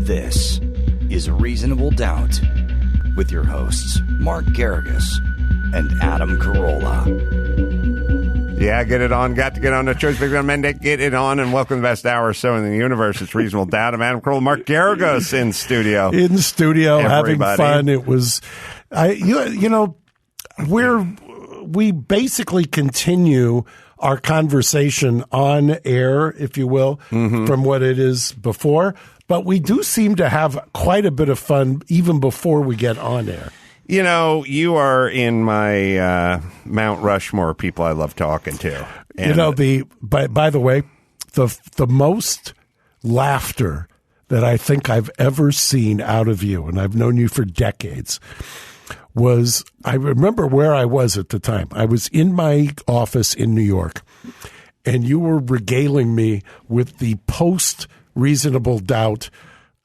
This is Reasonable Doubt with your hosts, Mark Garrigus and Adam Carolla. Yeah, get it on. Got to get on the Choice Big Mandate. Get it on, and welcome to the best hour or so in the universe. It's Reasonable Doubt. I'm Adam Carolla. Mark Garrigus in studio. In studio, Everybody. having fun. It was, we basically continue our conversation on air, if you will, from what it is before. But we do seem to have quite a bit of fun even before we get on air. You know, you are in my Mount Rushmore people I love talking to. And by the way, the most laughter that I think I've ever seen out of you, and I've known you for decades, was, I remember where I was at the time. I was in my office in New York, and you were regaling me with the post-Reasonable Doubt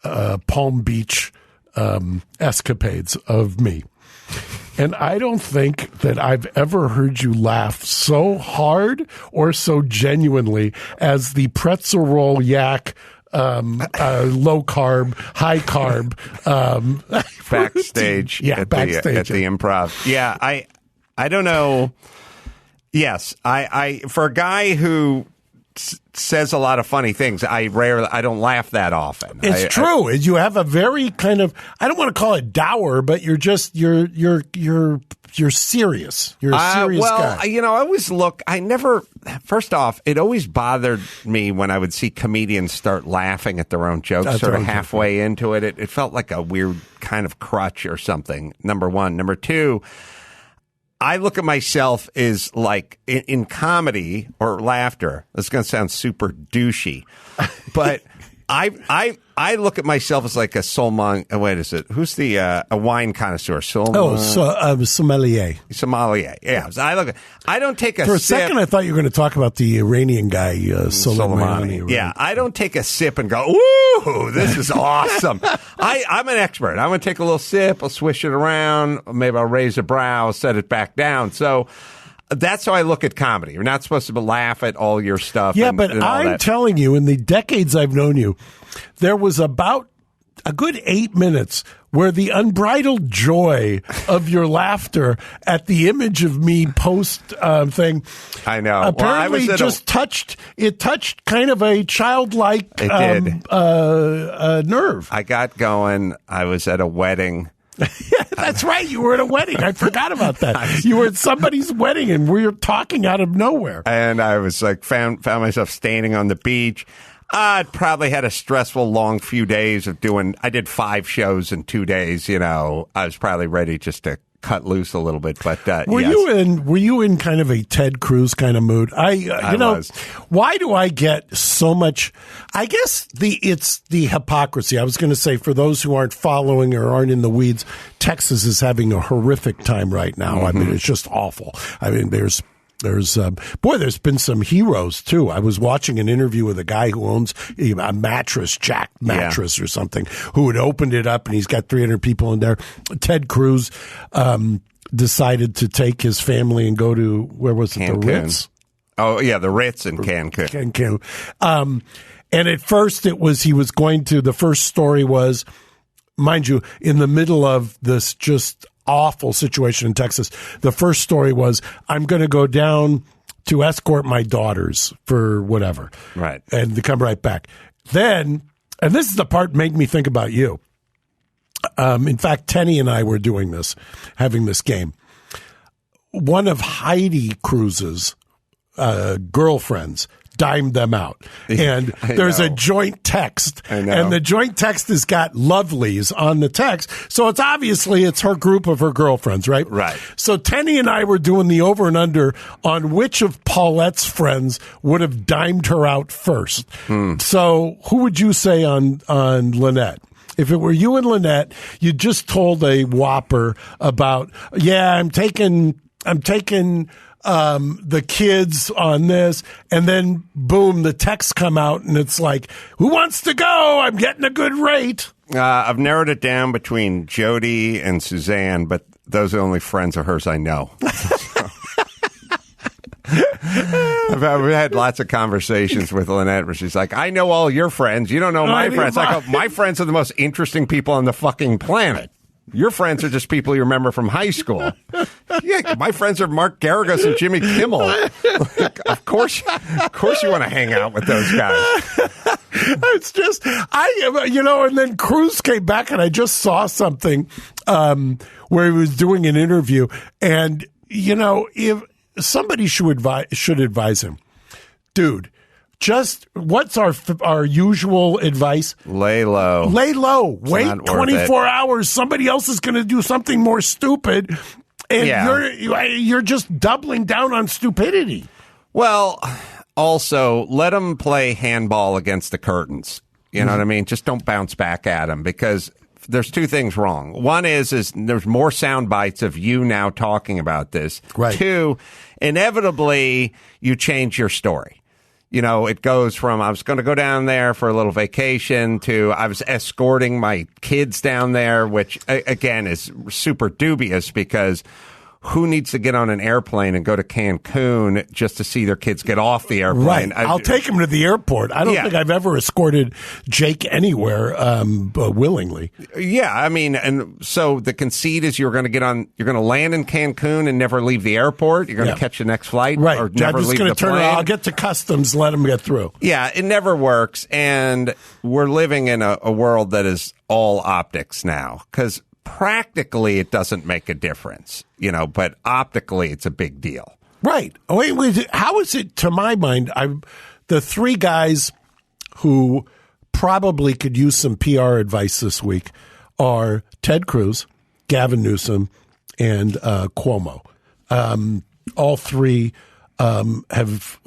Palm Beach escapades of me. And I don't think that I've ever heard you laugh so hard or so genuinely as the pretzel roll yak low carb, high carb backstage, backstage at the Improv. Yeah, I don't know. Yes, I for a guy who says a lot of funny things, I don't laugh that often. It's true. You have a very kind of, I don't want to call it dour, but you're serious. You're a serious guy. I always first off, it always bothered me when I would see comedians start laughing at their own jokes sort of halfway into it. It felt like a weird kind of crutch or something, number one. Number two, I look at myself as like in comedy or laughter. This is going to sound super douchey, but I look at myself as like a wait, is it? Who's the a wine connoisseur? Sommelier. Sommelier. Yeah. So I don't take a For a sip. second, I thought you were going to talk about the Iranian guy, Soleimani. Right? Yeah, I don't take a sip and go, "Ooh, this is awesome." I'm an expert. I'm going to take a little sip. I'll swish it around. Maybe I'll raise a brow, set it back down. So that's how I look at comedy. You're not supposed to laugh at all your stuff. Yeah, but I'm telling you, in the decades I've known you, there was about a good 8 minutes where the unbridled joy of your laughter at the image of me post thing, I know, apparently touched kind of a childlike nerve. I got going. I was at a wedding. Yeah, that's right. You were at a wedding. I forgot about that. You were at somebody's wedding, and we were talking out of nowhere. And I was like, found myself standing on the beach. I'd probably had a stressful, long few days of I did 5 shows in 2 days. You know, I was probably ready just to cut loose a little bit. But were you in kind of a Ted Cruz kind of mood? I was. Why do I get so much? I guess it's the hypocrisy. I was going to say, for those who aren't following or aren't in the weeds, Texas is having a horrific time right now. Mm-hmm. I mean, it's just awful. I mean, there's been some heroes too. I was watching an interview with a guy who owns a mattress, Jack Mattress or something, who had opened it up, and he's got 300 people in there. Ted Cruz decided to take his family and go to, where was it? Cancun. The Ritz. Oh yeah, the Ritz in Cancun. And at first the first story was, mind you, in the middle of this just awful situation in Texas. The first story was, I'm going to go down to escort my daughters for whatever. Right. And to come right back. Then, and this is the part that made me think about you. In fact, Tenny and I were doing this, having this game. One of Heidi Cruz's girlfriends dimed them out. And there's a joint text. And the joint text has got lovelies on the text. So it's her group of her girlfriends, right? Right. So Tenny and I were doing the over and under on which of Paulette's friends would have dimed her out first. So who would you say on Lynette? If it were you and Lynette, you just told a whopper about, I'm taking the kids on this, and then boom, the texts come out, and it's like, who wants to go? I'm getting a good rate. I've narrowed it down between Jody and Suzanne, but those are the only friends of hers I know. I've had lots of conversations with Lynette where she's like, I know all your friends. You don't know my friends. I go, my friends are the most interesting people on the fucking planet. Your friends are just people you remember from high school. Yeah, my friends are Mark Garagos and Jimmy Kimmel. Like, of course you want to hang out with those guys. It's just, and then Cruz came back and I just saw something where he was doing an interview and, if somebody should advise him, dude, just what's our usual advice? Lay low. Lay low. Wait 24 hours. Somebody else is going to do something more stupid, and you're just doubling down on stupidity. Well, also let them play handball against the curtains. You know what I mean? Just don't bounce back at them because there's two things wrong. One is there's more sound bites of you now talking about this. Right. Two, inevitably you change your story. It goes from I was going to go down there for a little vacation to I was escorting my kids down there, which, again, is super dubious because who needs to get on an airplane and go to Cancun just to see their kids get off the airplane? Right. I'll take them to the airport. I don't think I've ever escorted Jake anywhere willingly. Yeah. I mean, and so the conceit is you're going to land in Cancun and never leave the airport. You're going to catch the next flight. Right. Or never I'm just leave the turn plane. I'll get to customs, let them get through. Yeah. It never works. And we're living in a world that is all optics now because practically it doesn't make a difference, but optically it's a big deal. Right. Wait, how is it, to my mind, the three guys who probably could use some PR advice this week are Ted Cruz, Gavin Newsom, and Cuomo. All three have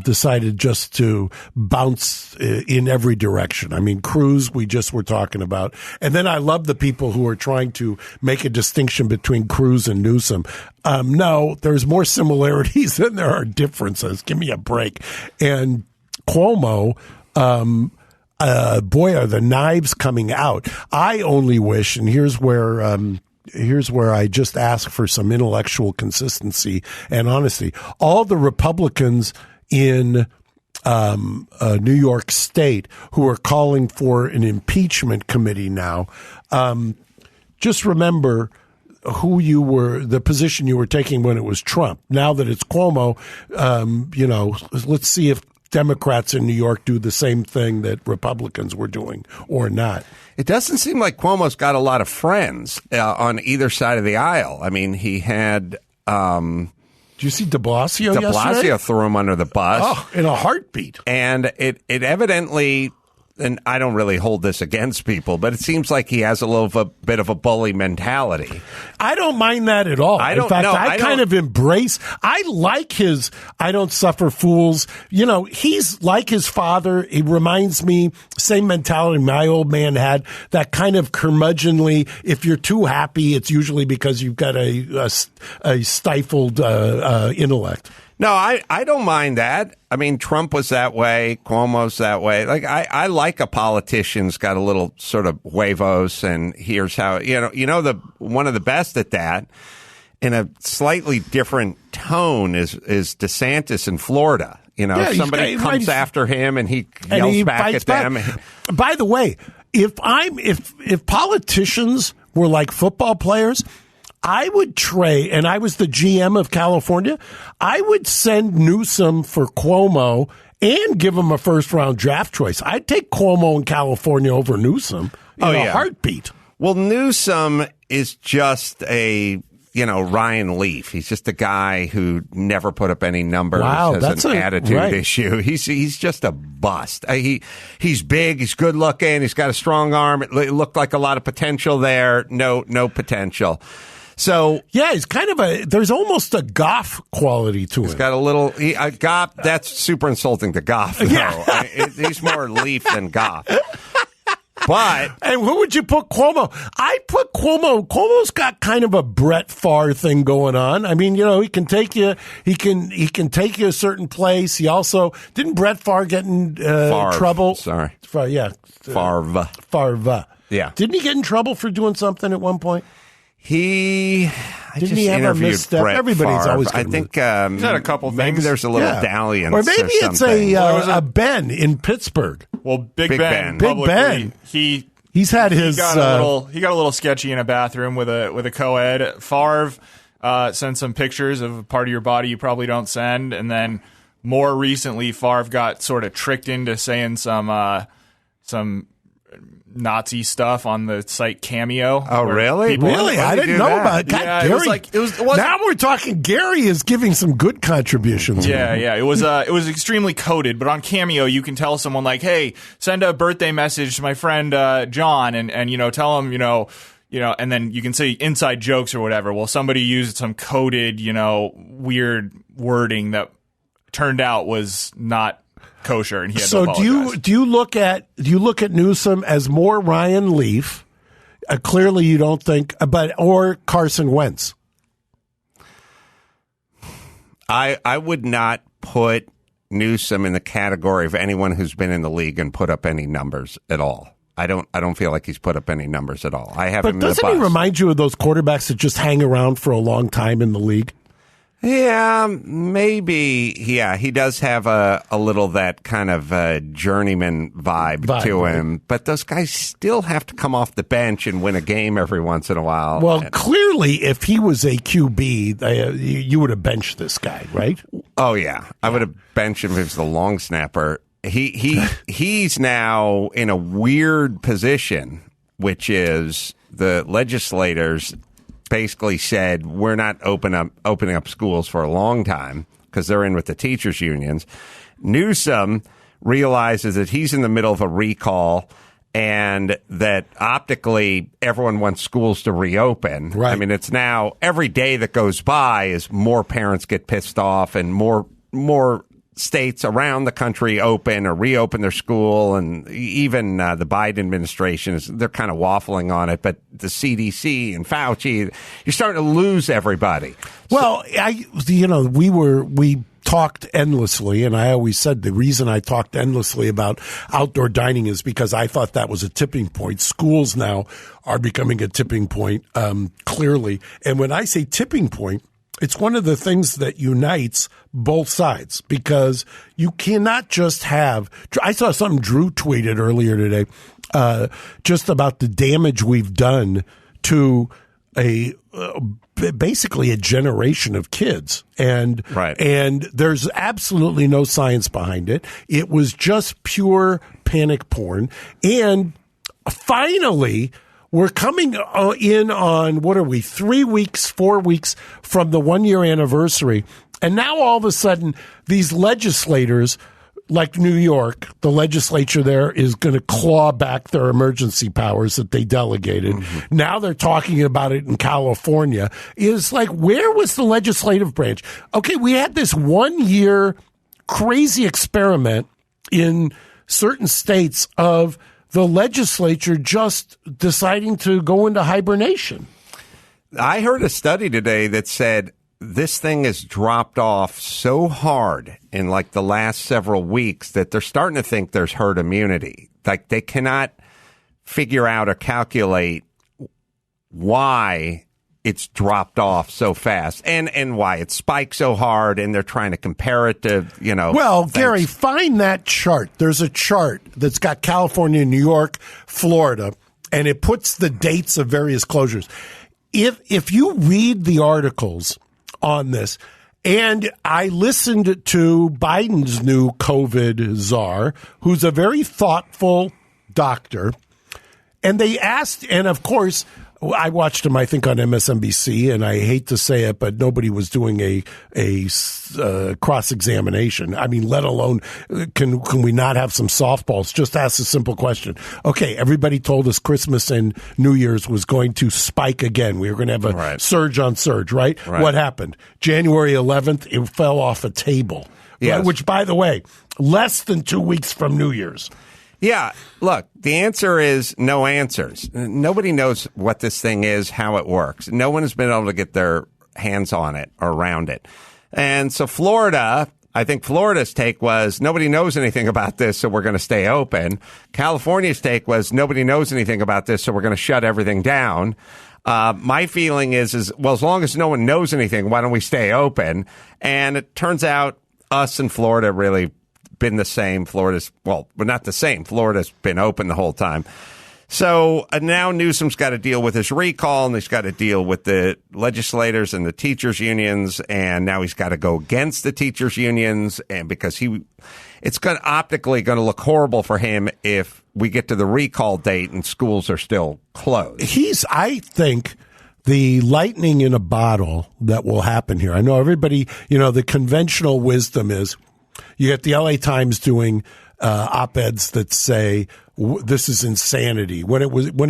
decided just to bounce in every direction. I mean, Cruz, we just were talking about. And then I love the people who are trying to make a distinction between Cruz and Newsom. No, there's more similarities than there are differences. Give me a break. And Cuomo, boy, are the knives coming out. I only wish, and here's where I just ask for some intellectual consistency and honesty. All the Republicans in New York State who are calling for an impeachment committee now, just remember the position you were taking when it was Trump. Now that it's Cuomo, let's see if Democrats in New York do the same thing that Republicans were doing or not. It doesn't seem like Cuomo's got a lot of friends on either side of the aisle. I mean, he had... Did you see de Blasio yesterday? De Blasio threw him under the bus. Oh, in a heartbeat. And it evidently, and I don't really hold this against people, but it seems like he has a bit of a bully mentality. I don't mind that at all. In fact, I kind of embrace, I like his, I don't suffer fools. He's like his father. He reminds me, same mentality my old man had, that kind of curmudgeonly, if you're too happy, it's usually because you've got a stifled intellect. No, I don't mind that. I mean, Trump was that way. Cuomo's that way. Like, I like a politician's got a little sort of huevos, and here's how, one of the best at that in a slightly different tone is DeSantis in Florida. Somebody comes after him and he yells back at them. By the way, if politicians were like football players, I would trade, and I was the GM of California, I would send Newsom for Cuomo and give him a first-round draft choice. I'd take Cuomo in California over Newsom in a heartbeat. Well, Newsom is just a, Ryan Leaf. He's just a guy who never put up any numbers, has an attitude issue. He's just a bust. He's big, he's good-looking, he's got a strong arm. It looked like a lot of potential there. No potential. So yeah, he's kind of there's almost a Goff quality to him. He's got a little Goff. That's super insulting to Goff, though. Yeah. He's more Leaf than Goff. And who would you put Cuomo? I'd put Cuomo. Cuomo's got kind of a Brett Favre thing going on. I mean, he can take you. He can take you a certain place. He also didn't Brett Favre get in trouble? Sorry, Favre. Favre. Yeah. Yeah. Didn't he get in trouble for doing something at one point? He Didn't he have a misstep? Everybody's Favre. always. I think he's had a couple maybe things. there's a little dalliance, or maybe it's a Ben in Pittsburgh. Well, Big Ben. Big Ben. He's had his. He got a little sketchy in a bathroom with a co-ed. Favre sent some pictures of a part of your body you probably don't send, and then more recently, Favre got sort of tricked into saying some Nazi stuff on the site Cameo. Oh, really? Really? I didn't know about it. God, yeah, Gary, it was now we're talking. Gary is giving some good contributions. Yeah. It was extremely coded, but on Cameo you can tell someone like, "Hey, send a birthday message to my friend John, and tell him and then you can say inside jokes or whatever." Well, somebody used some coded weird wording that turned out was not kosher, and he had to apologize. do you look at Newsom as more Ryan Leaf? Clearly, you don't think, or Carson Wentz. I would not put Newsom in the category of anyone who's been in the league and put up any numbers at all. I don't feel like he's put up any numbers at all. I have him in the bus. But doesn't he remind you of those quarterbacks that just hang around for a long time in the league? Yeah, maybe. Yeah, he does have a little that kind of journeyman vibe to him. But those guys still have to come off the bench and win a game every once in a while. Well, clearly, if he was a QB, you would have benched this guy, right? Oh, yeah. I would have benched him if he was the long snapper. He's now in a weird position, which is the legislators basically said we're not opening up schools for a long time because they're in with the teachers unions. Newsom realizes that he's in the middle of a recall and that optically everyone wants schools to reopen. Right. I mean, it's now every day that goes by is more parents get pissed off and more states around the country open or reopen their school, and even the Biden administration they're kind of waffling on it, but the CDC and Fauci, you're starting to lose everybody. Well, we talked endlessly, and I always said the reason I talked endlessly about outdoor dining is because I thought that was a tipping point. Schools now are becoming a tipping point, clearly. And when I say tipping point, it's one of the things that unites both sides, because you cannot just have – I saw something Drew tweeted earlier today just about the damage we've done to basically a generation of kids. And there's absolutely no science behind it. It was just pure panic porn. And finally – we're coming in on, 4 weeks from the 1 year anniversary. And now all of a sudden, these legislators, like New York, the legislature there is going to claw back their emergency powers that they delegated. Mm-hmm. Now they're talking about it in California. It's like, where was the legislative branch? Okay, we had this 1 year crazy experiment in certain states of the legislature just deciding to go into hibernation. I heard a study today that said this thing has dropped off so hard in like the last several weeks that they're starting to think there's herd immunity. Like they cannot figure out or calculate why it's dropped off so fast and why it spiked so hard, and they're trying to compare it to, Well, Gary, find that chart. There's a chart that's got California, New York, Florida, and it puts the dates of various closures. If you read the articles on this, and I listened to Biden's new COVID czar, who's a very thoughtful doctor, and they asked, and of course, I watched him, I think, on MSNBC, and I hate to say it, but nobody was doing a cross-examination. I mean, let alone, can we not have some softballs? Just ask a simple question. Okay, everybody told us Christmas and New Year's was going to spike again. We were going to have a surge on surge, right? What happened? January 11th, it fell off a table. Yes. Right? Which, by the way, less than 2 weeks from New Year's. Yeah, look, the answer is no answers. Nobody knows what this thing is, how it works. No one has been able to get their hands on it or around it. And so Florida, I think Florida's take was nobody knows anything about this, so we're going to stay open. California's take was nobody knows anything about this, so we're going to shut everything down. My feeling is, well, as long as no one knows anything, why don't we stay open? And it turns out us in Florida really been the same. Florida's, well, we're not the same. Florida's been open the whole time. So now Newsom's got to deal with his recall, and he's got to deal with the legislators and the teachers unions, and now he's got to go against the teachers unions, and because it's optically going to look horrible for him if we get to the recall date and schools are still closed. I think, the lightning in a bottle that will happen here. I know everybody, the conventional wisdom is you get the LA Times doing op-eds that say this is insanity. When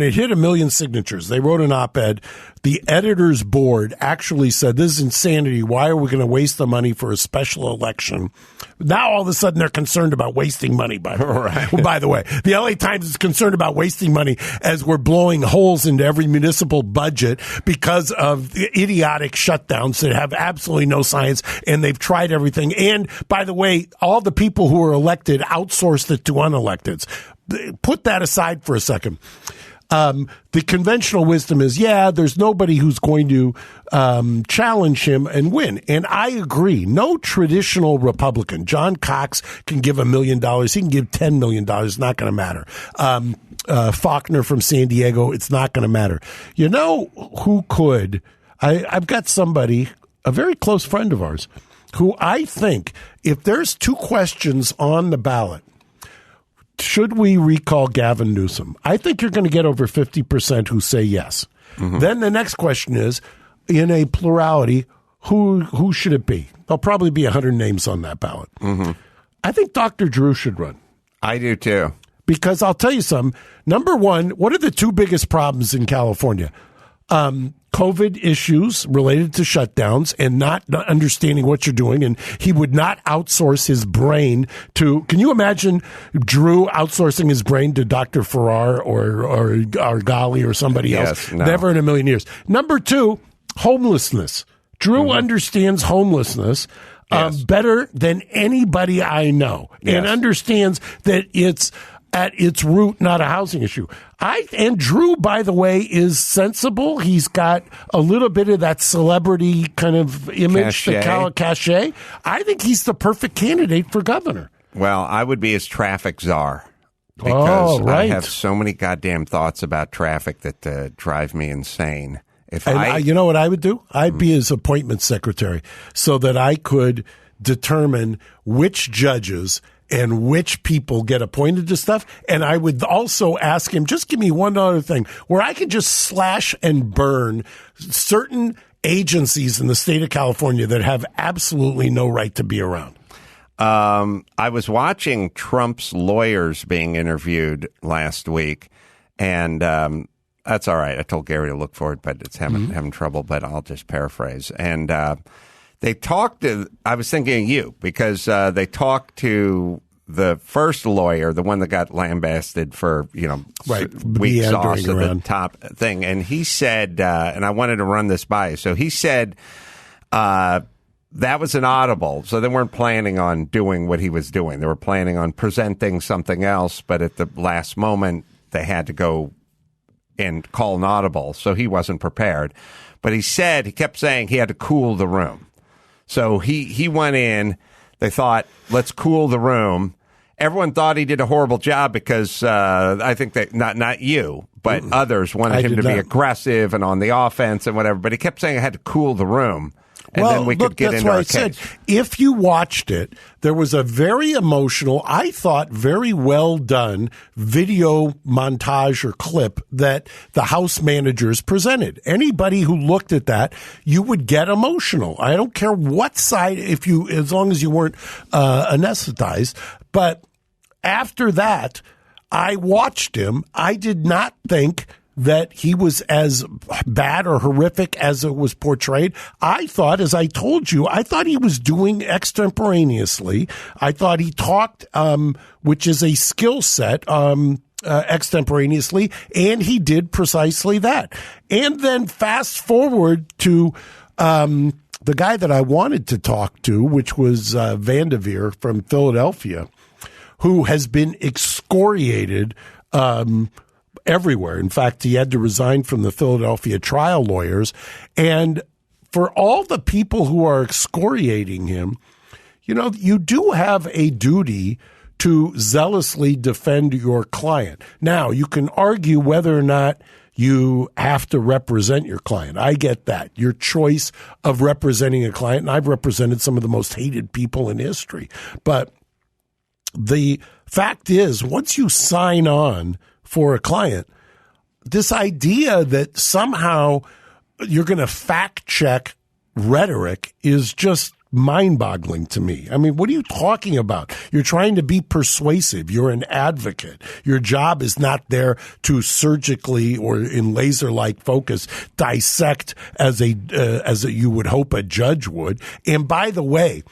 it hit 1 million signatures, they wrote an op-ed. The editors board actually said, this is insanity. Why are we going to waste the money for a special election? Now all of a sudden they're concerned about wasting money. By the way, the LA Times is concerned about wasting money as we're blowing holes into every municipal budget because of idiotic shutdowns that have absolutely no science, and they've tried everything. And by the way, all the people who are elected outsourced it to unelecteds. Put that aside for a second. The conventional wisdom is, there's nobody who's going to challenge him and win. And I agree. No traditional Republican. John Cox can give $1 million. He can give $10 million. It's not going to matter. Faulkner from San Diego, it's not going to matter. You know who could? I've got somebody, a very close friend of ours, who I think if there's 2 questions on the ballot, should we recall Gavin Newsom? I think you're going to get over 50% who say yes. Mm-hmm. Then the next question is, in a plurality, who should it be? There'll probably be 100 names on that ballot. Mm-hmm. I think Dr. Drew should run. I do too. Because I'll tell you something. Number one, what are the 2 biggest problems in California? COVID issues related to shutdowns and not understanding what you're doing. And he would not outsource his brain to, can you imagine Drew outsourcing his brain to Dr. Farrar or Gali or somebody else? No. Never in a million years. Number 2, homelessness. Drew understands homelessness better than anybody I know and understands that it's at its root not a housing issue. And Drew, by the way, is sensible. He's got a little bit of that celebrity kind of image, cachet. I think he's the perfect candidate for governor. Well, I would be his traffic czar. Because I have so many goddamn thoughts about traffic that drive me insane. You know what I would do? I'd be his appointment secretary so that I could determine which judges and which people get appointed to stuff. And I would also ask him, just give me one other thing where I could just slash and burn certain agencies in the state of California that have absolutely no right to be around. I was watching Trump's lawyers being interviewed last week, and that's all right. I told Gary to look for it, but it's having trouble, but I'll just paraphrase. And they talked to, I was thinking of you, because they talked to the first lawyer, the one that got lambasted for, weak sauce at the top thing. And he said, and I wanted to run this by you. So he said that was an audible. So they weren't planning on doing what he was doing. They were planning on presenting something else, but at the last moment, they had to go and call an audible. So he wasn't prepared. But he kept saying he had to cool the room. So he went in. They thought, let's cool the room. Everyone thought he did a horrible job because I think that not you, but others wanted him to be aggressive and on the offense and whatever. But he kept saying I had to cool the room. And then we could get into our case. Said, if you watched it, there was a very emotional, I thought very well done video montage or clip that the House managers presented. Anybody who looked at that, you would get emotional. I don't care what side, as long as you weren't anesthetized. But after that, I watched him. I did not think that he was as bad or horrific as it was portrayed. I thought, as I told you, he was doing extemporaneously. I thought he talked, which is a skill set, extemporaneously, and he did precisely that. And then fast forward to the guy that I wanted to talk to, which was Vanderveer from Philadelphia, who has been excoriated everywhere. In fact, he had to resign from the Philadelphia trial lawyers. And for all the people who are excoriating him, you do have a duty to zealously defend your client. Now, you can argue whether or not you have to represent your client. I get that. Your choice of representing a client, and I've represented some of the most hated people in history. But the fact is, once you sign on for a client, this idea that somehow you're going to fact check rhetoric is just mind-boggling to me. I mean, what are you talking about? You're trying to be persuasive. You're an advocate. Your job is not there to surgically or in laser-like focus dissect as you would hope a judge would. And by the way,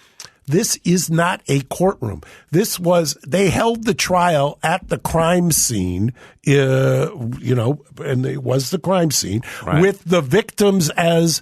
this is not a courtroom. They held the trial at the crime scene, and it was the crime scene, right, with the victims as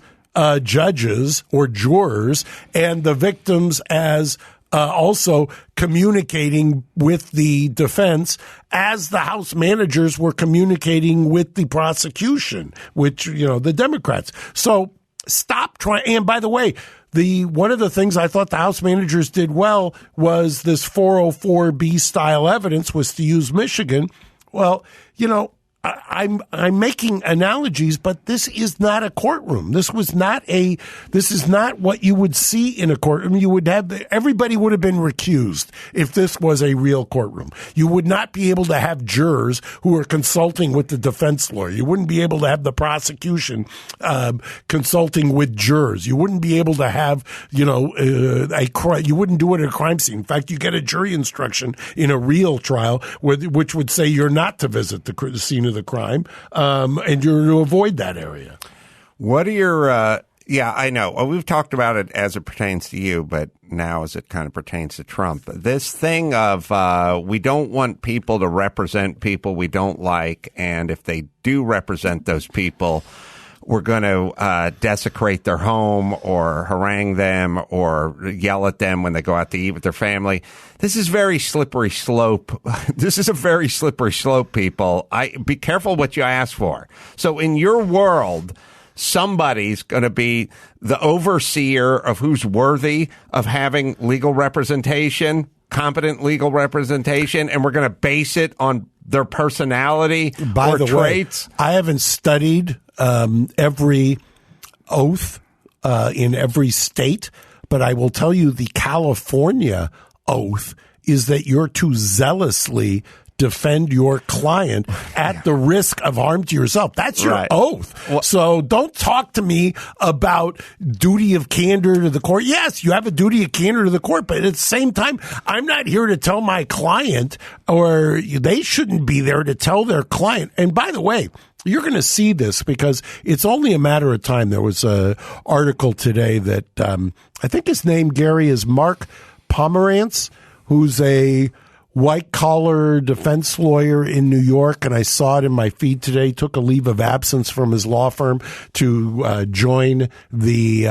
judges or jurors, and the victims as also communicating with the defense as the House managers were communicating with the prosecution, which, the Democrats. So stop trying. And by the way, one of the things I thought the House managers did well was this 404B style evidence was to use Michigan. Well, I'm making analogies, but this is not a courtroom. This is not what you would see in a courtroom. Everybody would have been recused if this was a real courtroom. You would not be able to have jurors who are consulting with the defense lawyer. You wouldn't be able to have the prosecution consulting with jurors. You wouldn't be able to have, you wouldn't do it at a crime scene. In fact, you get a jury instruction in a real trial which would say you're not to visit the scene of the crime, and you're to avoid that area. What are your yeah, I know. Well, we've talked about it as it pertains to you, but now as it kind of pertains to Trump. This thing of we don't want people to represent people we don't like, and if they do represent those people, we're going to desecrate their home or harangue them or yell at them when they go out to eat with their family. This is very slippery slope. This is a very slippery slope, people. Be careful what you ask for. So in your world, somebody's going to be the overseer of who's worthy of having legal representation, competent legal representation, and we're going to base it on their personality or traits. I haven't studied every oath in every state, but I will tell you the California oath is that you're to zealously defend your client at the risk of harm to yourself. That's your oath. Well, so don't talk to me about duty of candor to the court. Yes, you have a duty of candor to the court, but at the same time, I'm not here to tell my client, or they shouldn't be there to tell their client. And by the way, you're going to see this because it's only a matter of time. There was an article today that I think his name, Gary, is Mark Pomerantz, who's a white-collar defense lawyer in New York, and I saw it in my feed today, took a leave of absence from his law firm to join the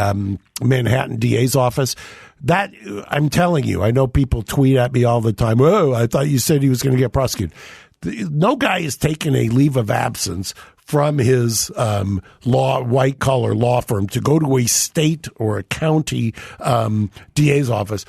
Manhattan DA's office. That, I'm telling you, I know people tweet at me all the time, oh, I thought you said he was going to get prosecuted. No guy has taken a leave of absence from his white-collar law firm to go to a state or a county DA's office.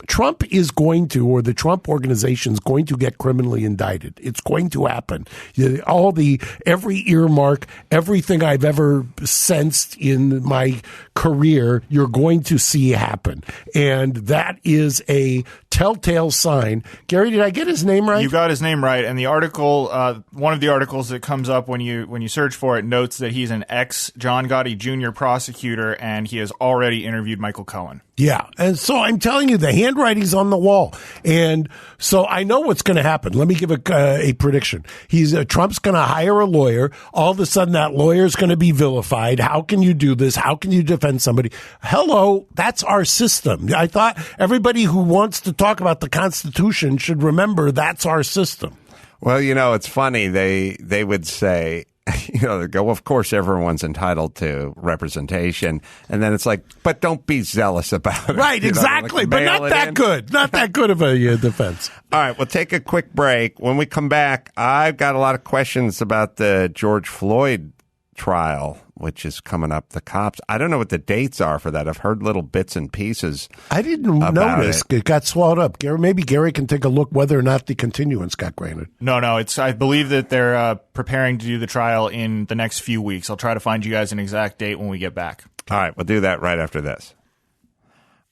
Trump is going to, or the Trump organization is going to get criminally indicted. It's going to happen. Every earmark, everything I've ever sensed in my career, you're going to see happen. And that is a telltale sign. Gary, did I get his name right? You got his name right. And the article, one of the articles that comes up when you search for it notes that he's an ex-John Gotti Jr. prosecutor, and he has already interviewed Michael Cohen. Yeah. And so I'm telling you, the handwriting's on the wall. And so I know what's going to happen. Let me give a prediction. Trump's going to hire a lawyer. All of a sudden, that lawyer's going to be vilified. How can you do this? How can you defend somebody? Hello, that's our system. I thought everybody who wants to talk about the Constitution should remember that's our system. Well, it's funny. They would say, they go, well, of course, everyone's entitled to representation. And then it's like, but don't be zealous about it. Right, exactly. But not that good. Not that good of a defense. All right, we'll take a quick break. When we come back, I've got a lot of questions about the George Floyd trial, which is coming up. The cops, I don't know what the dates are for that. I've heard little bits and pieces. I didn't notice. It got swallowed up. Maybe Gary can take a look whether or not the continuance got granted. No. I believe that they're preparing to do the trial in the next few weeks. I'll try to find you guys an exact date when we get back. All right, we'll do that right after this.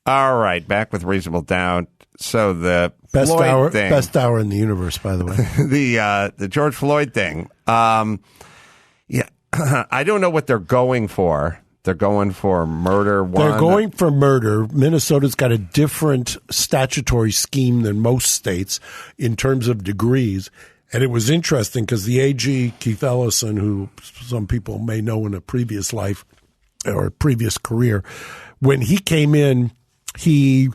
All right, back with Reasonable Doubt. So the best Floyd hour in the universe, by the way. the George Floyd thing. Yeah. I don't know what they're going for. They're going for murder. They're going for murder. Minnesota's got a different statutory scheme than most states in terms of degrees. And it was interesting because the AG, Keith Ellison, who some people may know in a previous life or a previous career, when he came in, he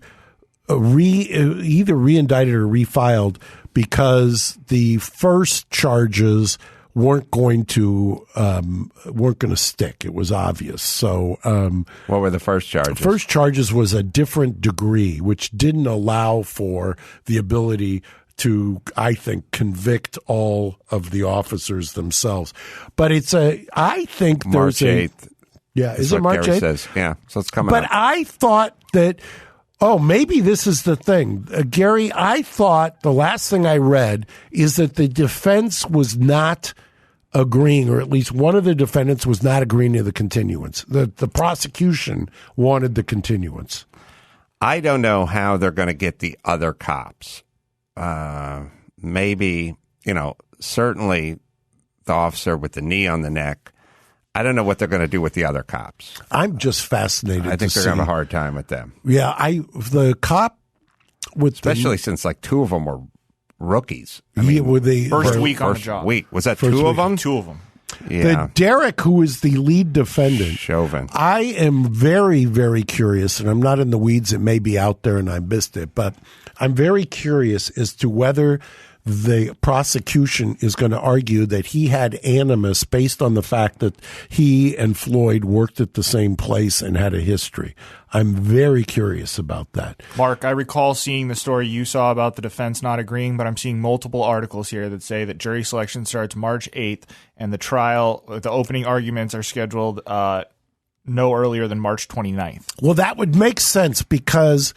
either re-indicted or refiled because the first charges weren't going to stick. It was obvious. So, what were the first charges? The first charges was a different degree, which didn't allow for the ability to, I think, convict all of the officers themselves. But I think March 8th. Yeah, is it March 8th? Says. Yeah, so it's coming up. But I thought that. Oh, maybe this is the thing. Gary, I thought the last thing I read is that the defense was not agreeing, or at least one of the defendants was not agreeing to the continuance. The prosecution wanted the continuance. I don't know how they're going to get the other cops. Maybe, certainly the officer with the knee on the neck. I don't know what they're going to do with the other cops. I'm just fascinated. I think they're going to have a hard time with them. Yeah, the cop with especially since like two of them were rookies. First week on the job. Was that two of them? Two of them. Yeah. The Derek, who is the lead defendant, Chauvin. I am very, very curious, and I'm not in the weeds. It may be out there, and I missed it, but I'm very curious as to whether the prosecution is going to argue that he had animus based on the fact that he and Floyd worked at the same place and had a history. I'm very curious about that. Mark, I recall seeing the story you saw about the defense not agreeing, but I'm seeing multiple articles here that say that jury selection starts March 8th and the trial, the opening arguments are scheduled no earlier than March 29th. Well, that would make sense because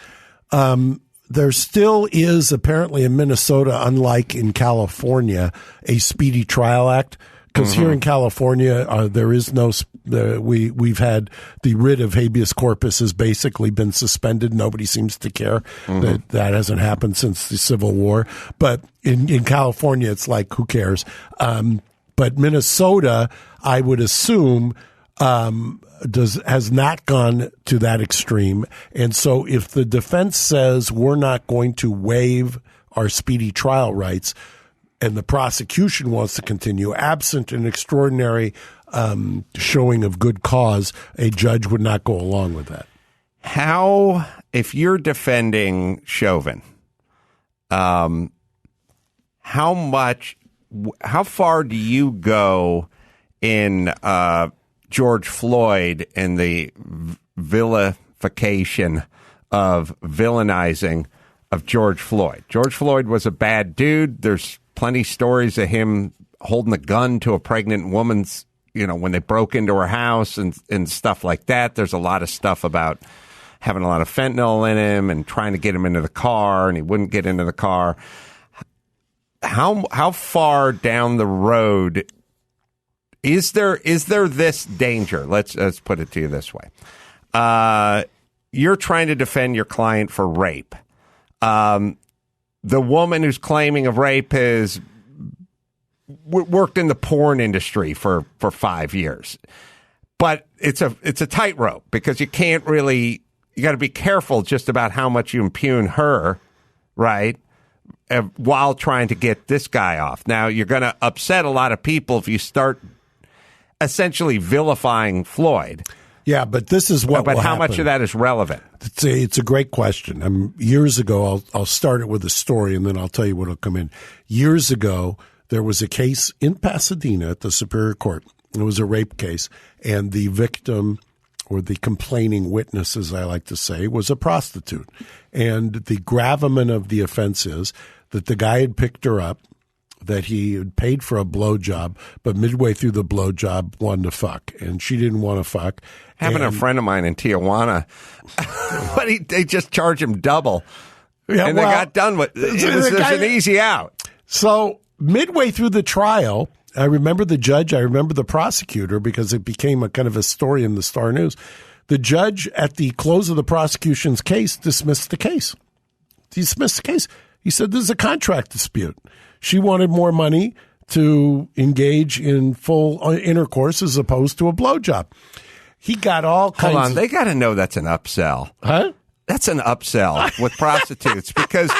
there still is apparently in Minnesota, unlike in California, a Speedy Trial Act. Because here in California, there is no. We've had the writ of habeas corpus has basically been suspended. Nobody seems to care that hasn't happened since the Civil War. But in California, it's like who cares? But Minnesota, I would assume, has not gone to that extreme. And so if the defense says we're not going to waive our speedy trial rights and the prosecution wants to continue, absent an extraordinary showing of good cause, a judge would not go along with that. How, if you're defending Chauvin, how far do you go in George Floyd and the vilification of villainizing of George Floyd? George Floyd was a bad dude. There's plenty stories of him holding a gun to a pregnant woman's, when they broke into her house and stuff like that. There's a lot of stuff about having a lot of fentanyl in him and trying to get him into the car, and he wouldn't get into the car. How far down the road is there this danger? Let's put it to you this way. You're trying to defend your client for rape. The woman who's claiming of rape has worked in the porn industry for 5 years. But it's a tightrope because you can't really, you got to be careful just about how much you impugn her, right? While trying to get this guy off. Now, you're going to upset a lot of people if you start essentially vilifying Floyd. Yeah, but this is what But will how happen. much of that is relevant? It's a great question. Years ago, I'll start it with a story, and then I'll tell you what will come in. Years ago, there was a case in Pasadena at the Superior Court. It was a rape case, and the victim, or the complaining witness, as I like to say, was a prostitute. And the gravamen of the offense is that the guy had picked her up, that he had paid for a blowjob, but midway through the blowjob wanted to fuck, and she didn't want to fuck. Having a friend of mine in Tijuana, but they just charged him double, and they got done with it. It was an easy out. So midway through the trial, I remember the judge, I remember the prosecutor, because it became a kind of a story in the Star News. The judge, at the close of the prosecution's case, dismissed the case. He said, this is a contract dispute. She wanted more money to engage in full intercourse as opposed to a blowjob. He got all kinds Hold on, they got to know that's an upsell. Huh? That's an upsell with prostitutes, because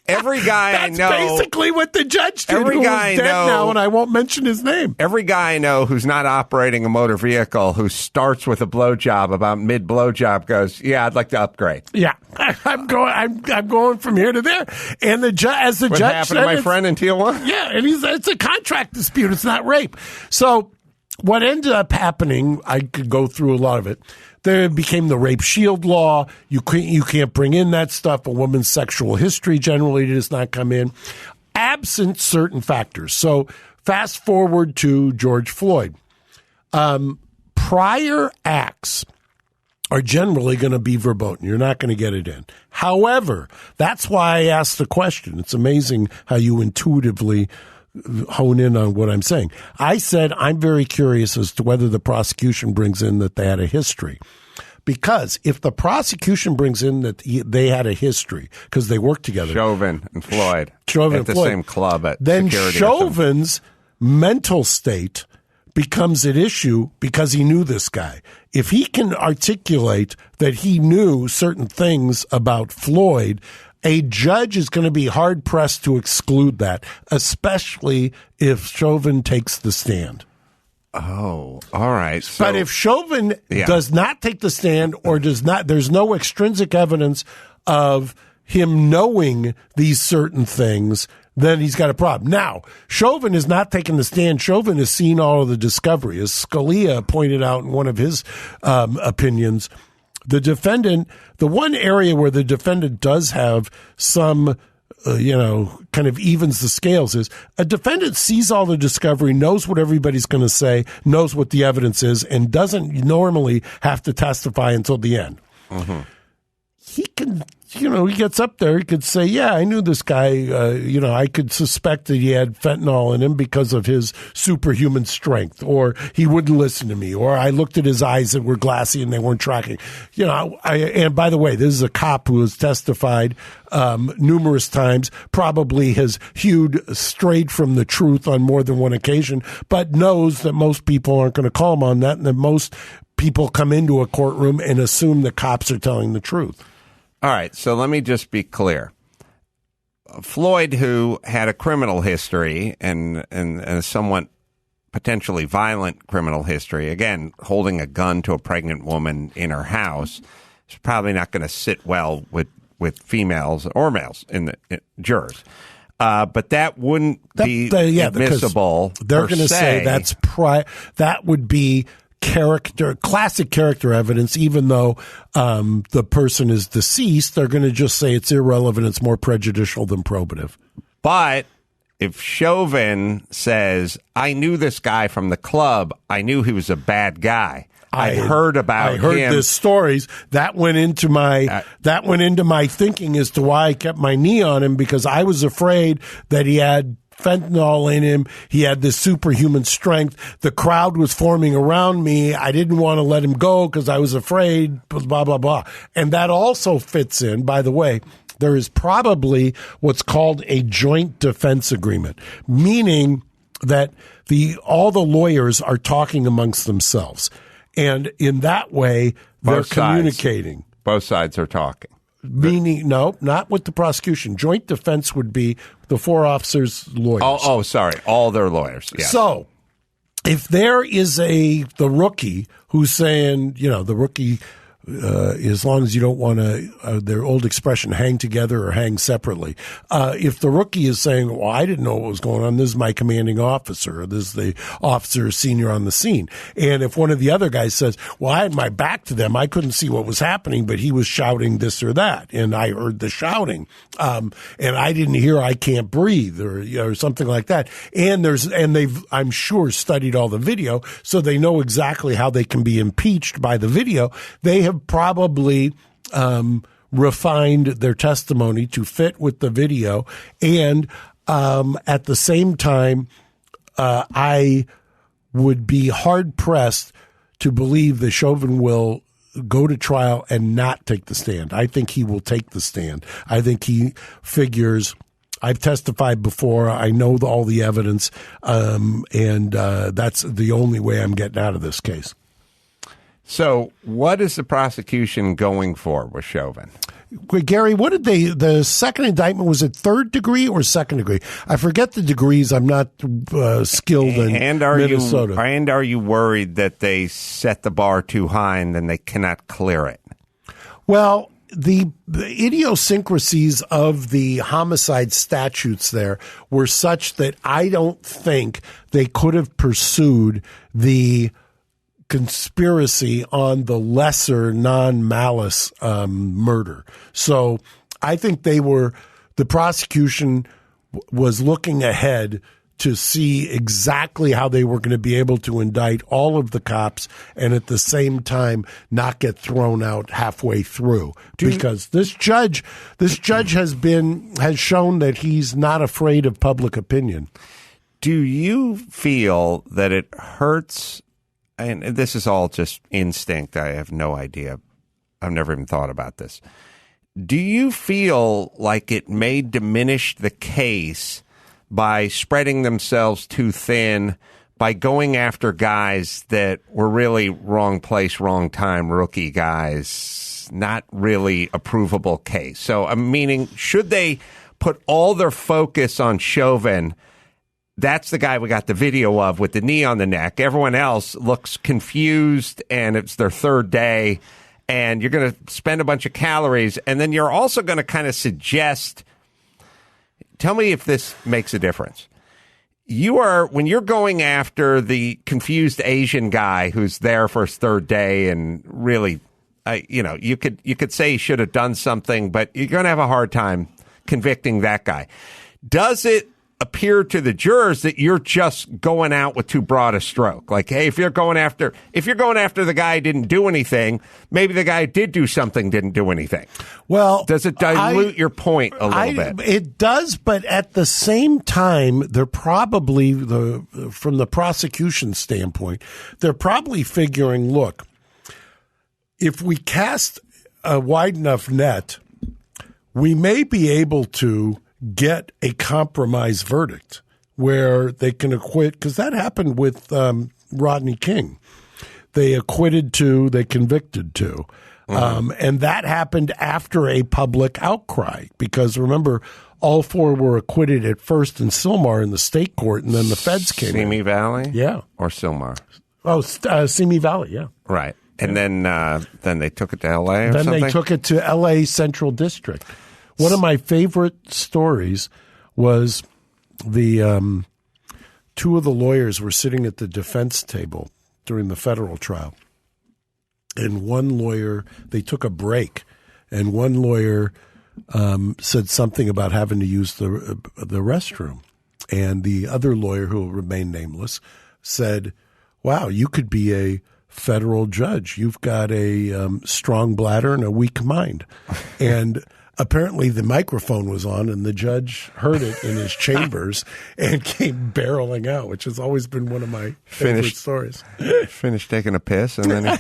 every guy I know. That's basically what the judge did. Every guy who's dead I know now, and I won't mention his name. Every guy I know who's not operating a motor vehicle, who starts with a blowjob, about mid blowjob, goes, "Yeah, I'd like to upgrade." Yeah, I'm going from here to there. And the judge, What happened to my friend in Tijuana? Yeah, and it's a contract dispute. It's not rape. So what ended up happening, I could go through a lot of it. There became the rape shield law. You can't bring in that stuff. A woman's sexual history generally does not come in, absent certain factors. So fast forward to George Floyd. Prior acts are generally going to be verboten. You're not going to get it in. However, that's why I asked the question. It's amazing how you intuitively hone in on what I'm saying. I said I'm very curious as to whether the prosecution brings in that they had a history. Because if the prosecution brings in that they had a history, because they worked together. Chauvin and Floyd. Chauvin at the Floyd. Same club at then security. Chauvin's mental state becomes at issue because he knew this guy. If he can articulate that he knew certain things about Floyd, a judge is going to be hard-pressed to exclude that, especially if Chauvin takes the stand. Oh, all right. But if Chauvin does not take the stand or does not, there's no extrinsic evidence of him knowing these certain things, then he's got a problem. Now, Chauvin is not taking the stand. Chauvin has seen all of the discovery. As Scalia pointed out in one of his opinions, the defendant, the one area where the defendant does have some, kind of evens the scales is a defendant sees all the discovery, knows what everybody's going to say, knows what the evidence is, and doesn't normally have to testify until the end. Mm-hmm. He can, he gets up there, he could say, yeah, I knew this guy, I could suspect that he had fentanyl in him because of his superhuman strength, or he wouldn't listen to me, or I looked at his eyes that were glassy and they weren't tracking. And by the way, this is a cop who has testified numerous times, probably has strayed from the truth on more than one occasion, but knows that most people aren't going to call him on that, and that most people come into a courtroom and assume the cops are telling the truth. All right, so let me just be clear. Floyd, who had a criminal history and a somewhat potentially violent criminal history, again, holding a gun to a pregnant woman in her house, is probably not going to sit well with females or males in the jurors. But that wouldn't be admissible. They're going to say that would be classic character evidence, even though the person is deceased. They're going to just say it's irrelevant, it's more prejudicial than probative. But if Chauvin says, I knew this guy from the club, I knew he was a bad guy, I heard him. This stories that went into my thinking as to why I kept my knee on him, because I was afraid that he had fentanyl in him. He had this superhuman strength. The crowd was forming around me. I didn't want to let him go because I was afraid, blah, blah, blah. And that also fits in, by the way, there is probably what's called a joint defense agreement, meaning that all the lawyers are talking amongst themselves. And in that way, they're communicating. Both sides are talking. Meaning, no, not with the prosecution. Joint defense would be the four officers' lawyers. Oh, sorry. All their lawyers. Yes. So if there is the rookie who's saying, the rookie as long as you don't want to, their old expression, hang together or hang separately. If the rookie is saying, well, I didn't know what was going on, this is my commanding officer, or this is the officer senior on the scene. And if one of the other guys says, well, I had my back to them, I couldn't see what was happening, but he was shouting this or that, and I heard the shouting, and I didn't hear I can't breathe, or something like that. And they've, I'm sure, studied all the video, so they know exactly how they can be impeached by the video. They have probably refined their testimony to fit with the video, and at the same time, I would be hard pressed to believe that Chauvin will go to trial and not take the stand. I think he will take the stand. I think he figures, I've testified before, I know all the evidence, and that's the only way I'm getting out of this case. So what is the prosecution going for with Chauvin? Gary, what did the second indictment, was it third degree or second degree? I forget the degrees. I'm not skilled in Minnesota. And are you worried that they set the bar too high and then they cannot clear it? Well, the idiosyncrasies of the homicide statutes there were such that I don't think they could have pursued the conspiracy on the lesser non-malice murder. So I think the prosecution was looking ahead to see exactly how they were going to be able to indict all of the cops and at the same time not get thrown out halfway through. Because this judge has shown that he's not afraid of public opinion. Do you feel that it hurts? And this is all just instinct. I have no idea. I've never even thought about this. Do you feel like it may diminish the case by spreading themselves too thin, by going after guys that were really wrong place, wrong time, rookie guys, not really a provable case? So I'm meaning, should they put all their focus on Chauvin? That's the guy we got the video of with the knee on the neck. Everyone else looks confused, and it's their third day, and you're going to spend a bunch of calories, and then you're also going to kind of suggest, tell me if this makes a difference. When you're going after the confused Asian guy who's there for his third day, and really, you could say he should have done something, but you're going to have a hard time convicting that guy. Does it appear to the jurors that you're just going out with too broad a stroke? Like, hey, if you're going after the guy who didn't do anything, maybe the guy who did do something didn't do anything. Well, does it dilute your point a little bit? It does, but at the same time, they're probably, from the prosecution standpoint, they're probably figuring, look, if we cast a wide enough net, we may be able to get a compromise verdict where they can acquit, because that happened with Rodney King. They acquitted 2, they convicted 2. And that happened after a public outcry, because remember, all 4 were acquitted at first in Sylmar in the state court, and then the feds came in. Simi Valley? Yeah. Or Sylmar? Oh, Simi Valley, yeah. Right. And then they took it to L.A. or something? Then they took it to L.A. Central District. One of my favorite stories was the 2 of the lawyers were sitting at the defense table during the federal trial. And one lawyer, they took a break, and one lawyer said something about having to use the restroom. And the other lawyer, who will remain nameless, said, wow, you could be a federal judge. You've got a strong bladder and a weak mind. And apparently the microphone was on, and the judge heard it in his chambers and came barreling out, which has always been one of my favorite stories. Finished taking a piss, and then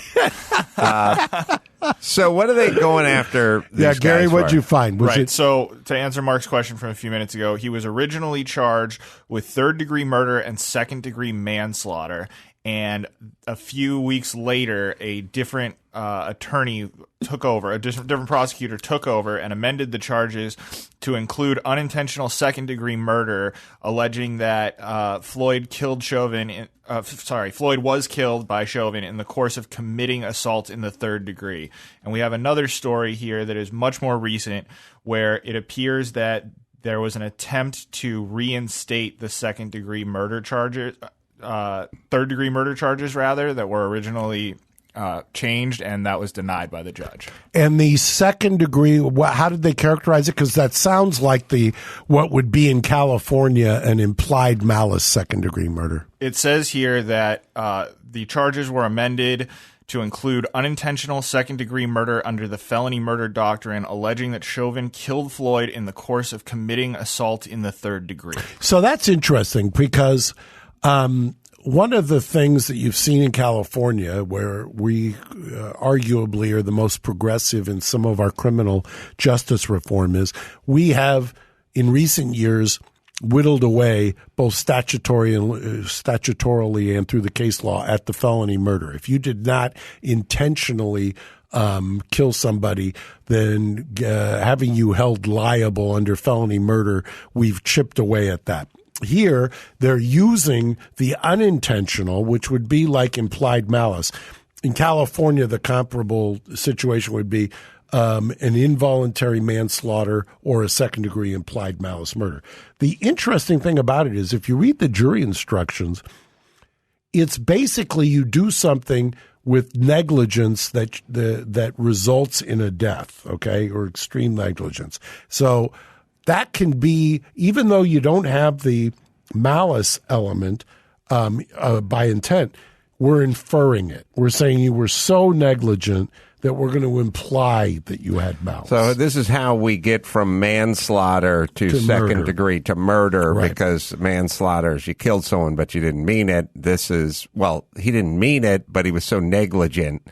so what are they going after these Gary, guys what'd for? you find? So to answer Mark's question from a few minutes ago, he was originally charged with third-degree murder and second-degree manslaughter. And a few weeks later, a different attorney took over, a different prosecutor took over and amended the charges to include unintentional second-degree murder, alleging that Floyd was killed by Chauvin in the course of committing assault in the third degree. And we have another story here that is much more recent, where it appears that there was an attempt to reinstate the second-degree murder charges, third-degree murder charges, rather, that were originally changed, and that was denied by the judge. And the second degree, how did they characterize it? Because that sounds like what would be in California an implied malice second-degree murder. It says here that the charges were amended to include unintentional second-degree murder under the felony murder doctrine, alleging that Chauvin killed Floyd in the course of committing assault in the third degree. So that's interesting, because one of the things that you've seen in California, where we arguably are the most progressive in some of our criminal justice reform, is we have in recent years whittled away both statutorily and through the case law at the felony murder. If you did not intentionally kill somebody, then having you held liable under felony murder, we've chipped away at that. Here, they're using the unintentional, which would be like implied malice. In California, the comparable situation would be an involuntary manslaughter or a second-degree implied malice murder. The interesting thing about it is, if you read the jury instructions, it's basically you do something with negligence that results in a death, okay, or extreme negligence. So that can be, even though you don't have the malice element by intent, we're inferring it. We're saying you were so negligent that we're going to imply that you had malice. So this is how we get from manslaughter to second degree to murder, right? Because manslaughter is you killed someone but you didn't mean it. This is, well, he didn't mean it, but he was so negligent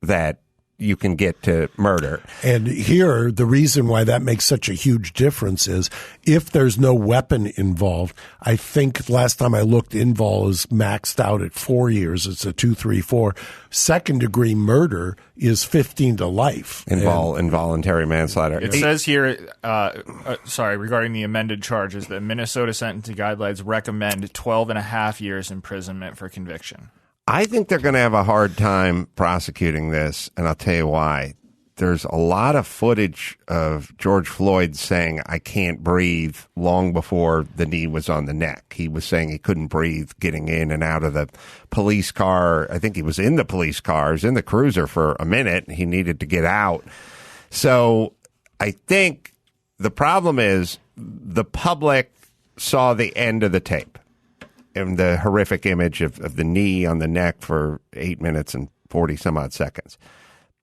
that you can get to murder. And here, the reason why that makes such a huge difference is if there's no weapon involved. I think last time I looked, invol is maxed out at 4 years. It's a 2, 3, 4. Second degree murder is 15 to life. Involuntary manslaughter. It says here, regarding the amended charges, that Minnesota sentencing guidelines recommend 12 and a half years imprisonment for conviction. I think they're going to have a hard time prosecuting this, and I'll tell you why. There's a lot of footage of George Floyd saying, "I can't breathe," long before the knee was on the neck. He was saying he couldn't breathe getting in and out of the police car. I think he was in the police car. He was in the cruiser for a minute. He needed to get out. So I think the problem is the public saw the end of the tape and the horrific image of the knee on the neck for 8 minutes and 40 some odd seconds.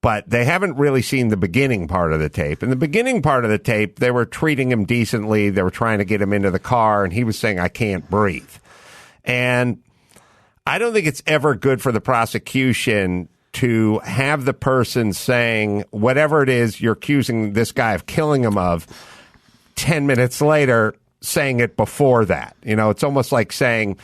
But they haven't really seen the beginning part of the tape. In the beginning part of the tape, they were treating him decently. They were trying to get him into the car, and he was saying, "I can't breathe." And I don't think it's ever good for the prosecution to have the person saying whatever it is you're accusing this guy of killing him of 10 minutes later, saying it before that. You know, it's almost like saying,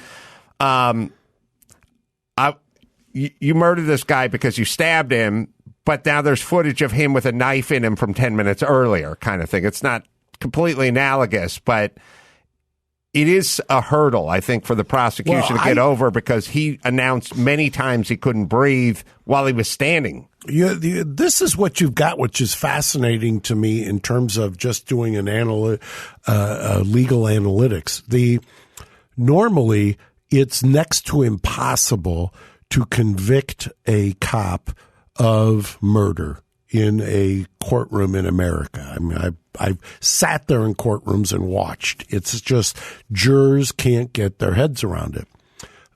you murdered this guy because you stabbed him, but now there's footage of him with a knife in him from 10 minutes earlier, kind of thing. It's not completely analogous, but it is a hurdle, I think, for the prosecution to get over, because he announced many times he couldn't breathe while he was standing. This is what you've got, which is fascinating to me in terms of just doing an legal analytics. Normally, it's next to impossible to convict a cop of murder in a courtroom in America. I mean, I've sat there in courtrooms and watched. It's just jurors can't get their heads around it.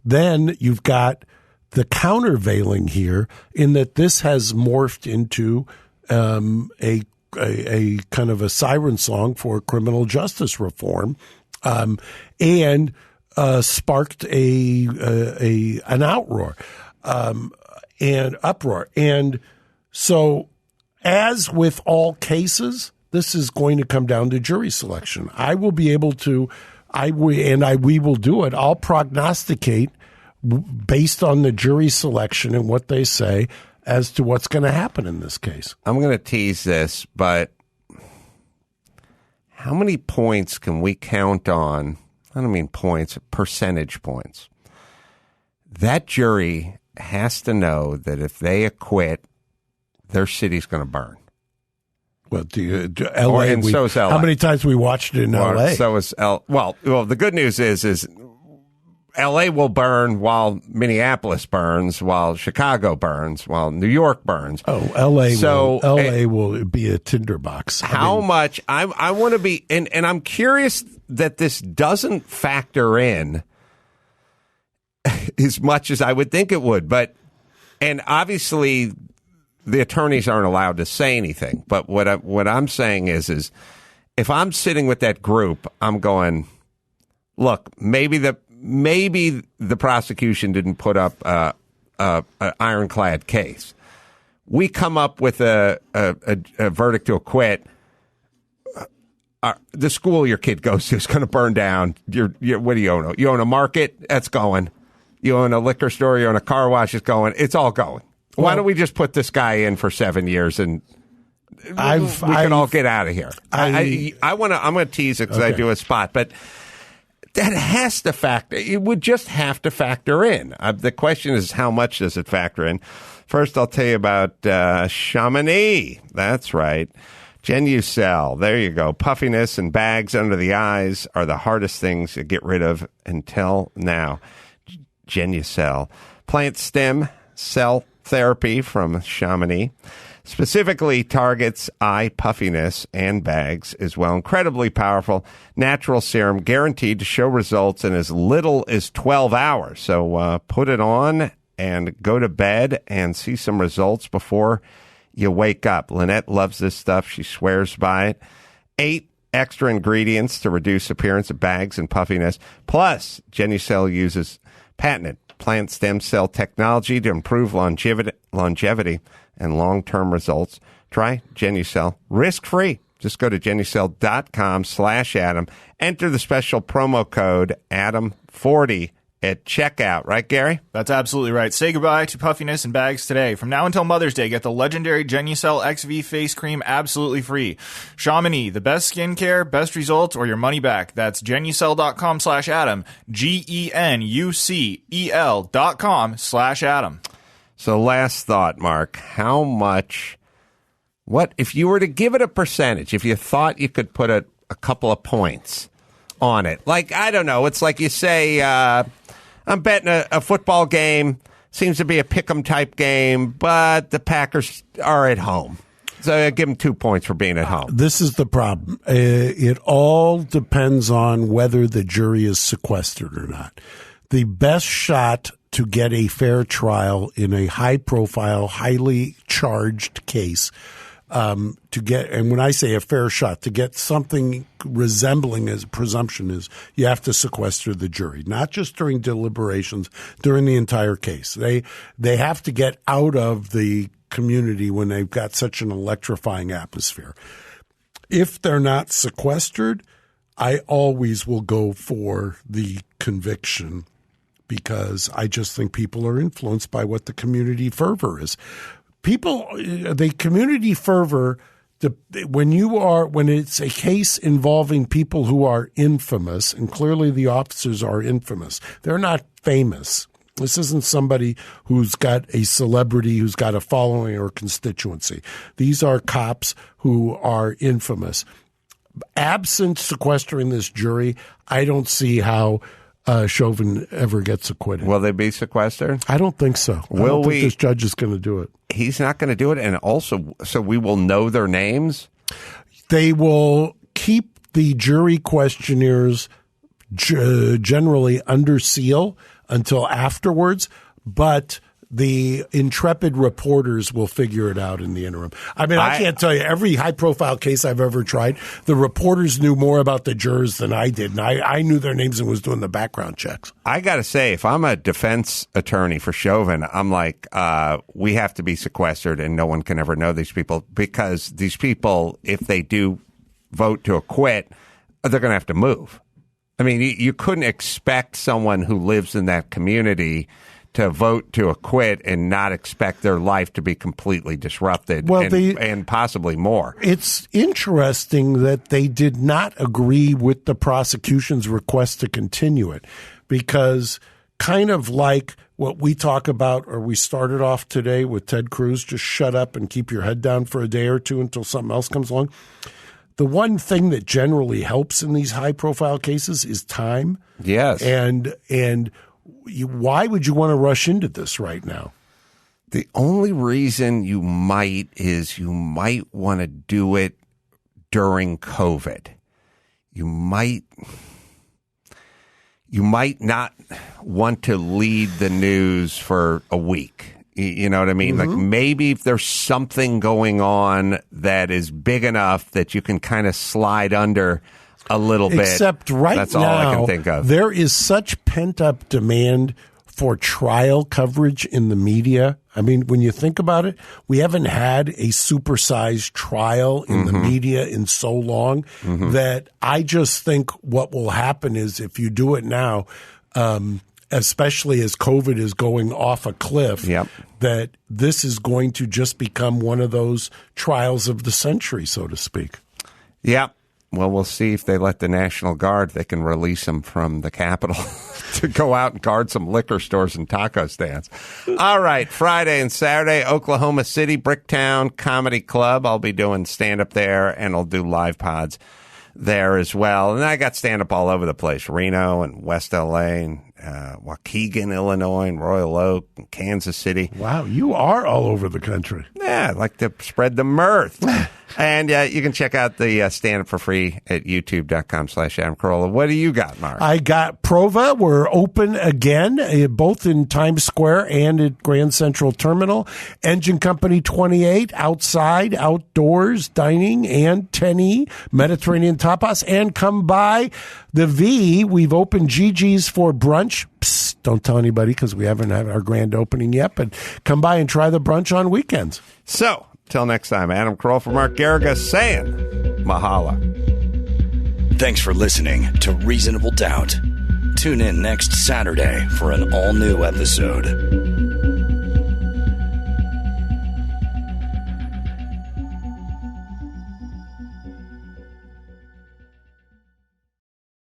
Then you've got the countervailing here in that this has morphed into a kind of a siren song for criminal justice reform, and sparked an outroar and uproar. And so, as with all cases, this is going to come down to jury selection. I will be able to, we will do it. I'll prognosticate based on the jury selection and what they say as to what's going to happen in this case. I'm going to tease this, but how many points can we count on? I don't mean points, percentage points. That jury has to know that if they acquit, their city's going to burn. Well, L.A. So is L.A. How many times we watched it in L.A.? So is Well, the good news is L.A. will burn while Minneapolis burns, while Chicago burns, while New York burns. Oh, L.A. will be a tinderbox. How much? I want to be, and I'm curious that this doesn't factor in as much as I would think it would. And obviously, the attorneys aren't allowed to say anything. But what I'm saying is if I'm sitting with that group, I'm going, look, maybe the prosecution didn't put up an ironclad case. We come up with a verdict to acquit. The school your kid goes to is going to burn down. What do you own? You own a market? That's going. You own a liquor store? You own a car wash? It's going. It's all going. Why don't we just put this guy in for 7 years and we can all get out of here? I'm going to tease it because I do a spot, but that has to factor. It would just have to factor in. The question is, how much does it factor in? First, I'll tell you about Chamonix. That's right. Genucel. There you go. Puffiness and bags under the eyes are the hardest things to get rid of until now. Genucel. Plant stem cell therapy from Chamonix specifically targets eye puffiness and bags as well. Incredibly powerful natural serum guaranteed to show results in as little as 12 hours. So put it on and go to bed and see some results before you wake up. Lynette loves this stuff. She swears by it. 8 extra ingredients to reduce appearance of bags and puffiness. Plus, Genucel uses patented plant stem cell technology to improve longevity and long-term results. Try Genucel risk-free. Just go to Genucel.com/Adam. Enter the special promo code Adam40 at checkout. Right, Gary? That's absolutely right. Say goodbye to puffiness and bags today. From now until Mother's Day, get the legendary Genucel XV face cream absolutely free. Chamonix, the best skincare, best results, or your money back. That's Genucel.com/Adam. GENUCEL.com/Adam. So last thought, Mark, how much, what, if you were to give it a percentage, if you thought you could put a couple of points on it, like, I don't know, it's like you say, I'm betting a football game, seems to be a pick'em type game, but the Packers are at home. So I give them 2 points for being at home. This is the problem. It all depends on whether the jury is sequestered or not. The best shot to get a fair trial in a high-profile, highly charged case, and when I say a fair shot, to get something resembling as presumption is you have to sequester the jury, not just during deliberations, during the entire case. They have to get out of the community when they've got such an electrifying atmosphere. If they're not sequestered, I always will go for the conviction because I just think people are influenced by what the community fervor is. The community fervor, when it's a case involving people who are infamous, and clearly the officers are infamous, they're not famous. This isn't somebody who's got a celebrity, who's got a following or constituency. These are cops who are infamous. Absent sequestering this jury, I don't see how Chauvin ever gets acquitted. Will they be sequestered? I don't think so. I don't think this judge is going to do it. He's not going to do it, and also, so we will know their names? They will keep the jury questionnaires generally under seal until afterwards, but the intrepid reporters will figure it out in the interim. I mean, I can't tell you, every high-profile case I've ever tried, the reporters knew more about the jurors than I did, and I knew their names and was doing the background checks. I got to say, if I'm a defense attorney for Chauvin, I'm like, we have to be sequestered, and no one can ever know these people, because these people, if they do vote to acquit, they're going to have to move. I mean, you couldn't expect someone who lives in that community to vote to acquit and not expect their life to be completely disrupted, and possibly more. It's interesting that they did not agree with the prosecution's request to continue it, because kind of like what we talk about, or we started off today with Ted Cruz, just shut up and keep your head down for a day or two until something else comes along. The one thing that generally helps in these high-profile cases is time. Yes. And why would you want to rush into this right now? The only reason you might want to do it during COVID. You might not want to lead the news for a week. You know what I mean? Mm-hmm. Like maybe if there's something going on that is big enough that you can kind of slide under a little bit. Except right that's now, all I can think of. There is such pent-up demand for trial coverage in the media. I mean, when you think about it, we haven't had a supersized trial in the media in so long that I just think what will happen is if you do it now, especially as COVID is going off a cliff, that this is going to just become one of those trials of the century, so to speak. Yep. Well, we'll see if they let the National Guard, they can release them from the Capitol to go out and guard some liquor stores and taco stands. All right, Friday and Saturday, Oklahoma City, Bricktown Comedy Club. I'll be doing stand-up there, and I'll do live pods there as well. And I got stand-up all over the place, Reno and West L.A. and Waukegan, Illinois, and Royal Oak, and Kansas City. Wow, you are all over the country. Yeah, I like to spread the mirth. And you can check out the stand-up for free at youtube.com/Adam Carolla. What do you got, Mark? I got Prova. We're open again, both in Times Square and at Grand Central Terminal. Engine Company 28, outside, outdoors, dining, and 10E, Mediterranean tapas. And come by the V. We've opened Gigi's for brunch. Psst, don't tell anybody because we haven't had our grand opening yet, but come by and try the brunch on weekends. So, till next time, Adam Carolla for Mark Garriga saying mahala. Thanks for listening to Reasonable Doubt. Tune in next Saturday for an all-new episode.